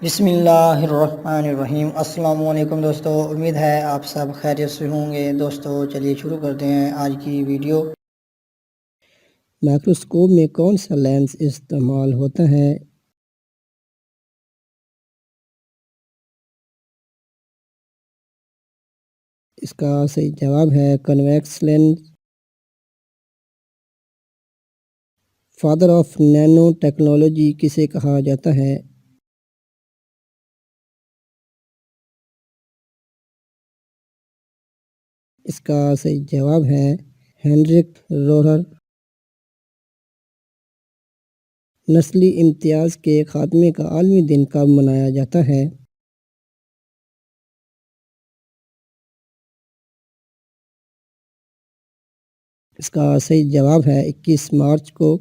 بسم اللہ الرحمن الرحیم۔ السلام علیکم دوستو، امید ہے آپ سب خیریت سے ہوں گے۔ دوستو چلیے شروع کرتے ہیں آج کی ویڈیو۔ مائکروسکوپ میں کون سا لینس استعمال ہوتا ہے؟ اس کا صحیح جواب ہے convex lens. Father of nano technology کسے کہا جاتا ہے؟ اس کا صحیح جواب ہے ہینریک روہر۔ نسلی امتیاز کے خاتمے کا عالمی دن کب منایا جاتا ہے؟ اس کا صحیح جواب ہے 21 مارچ کو۔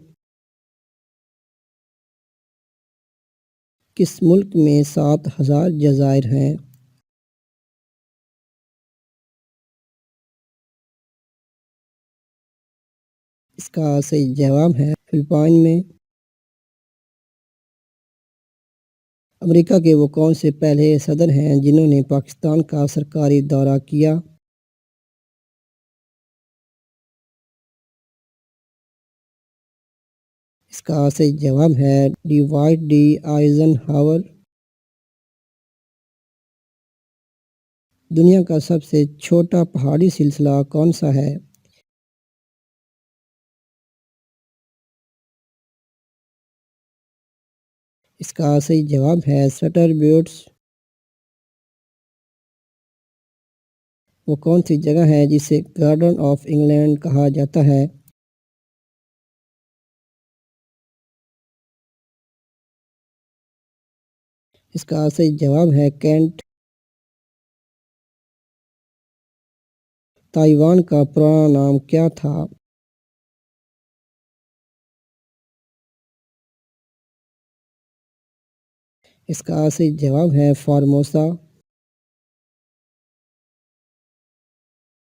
کس ملک میں 7,000 جزائر ہیں؟ اس کا صحیح جواب ہے فلپائن میں۔ امریکہ کے وہ کون سے پہلے صدر ہیں جنہوں نے پاکستان کا سرکاری دورہ کیا؟ اس کا صحیح جواب ہے ڈیوائٹ ڈی آئزن ہاور۔ دنیا کا سب سے چھوٹا پہاڑی سلسلہ کون سا ہے؟ اس کا صحیح جواب ہے سٹر بیوٹس۔ وہ کون سی جگہ ہے جسے گارڈن آف انگلینڈ کہا جاتا ہے؟ اس کا صحیح جواب ہے کینٹ۔ تائیوان کا پرانا نام کیا تھا؟ اس کا صحیح جواب ہے فارموسا۔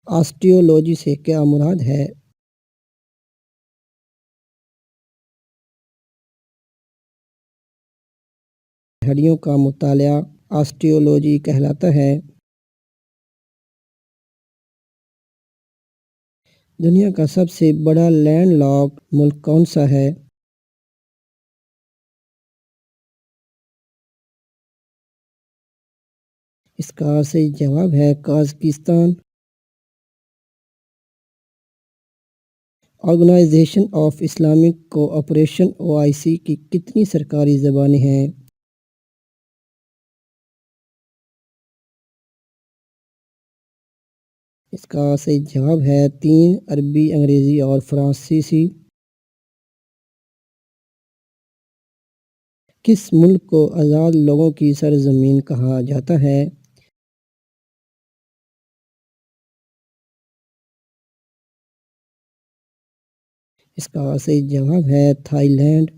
آسٹیولوجی سے کیا مراد ہے؟ ہڈیوں کا مطالعہ آسٹیولوجی کہلاتا ہے۔ دنیا کا سب سے بڑا لینڈ لاک ملک کون سا ہے؟ اس کا صحیح جواب ہے قازقستان۔ Organisation of Islamic cooperation OIC کی کتنی سرکاری زبانیں ہیں؟ اس کا صحیح جواب ہے 3 عربی، انگریزی اور فرانسیسی۔ کس ملک کو آزاد لوگوں کی سرزمین کہا جاتا ہے؟ اس کا صحیح جواب ہے تھائی لینڈ۔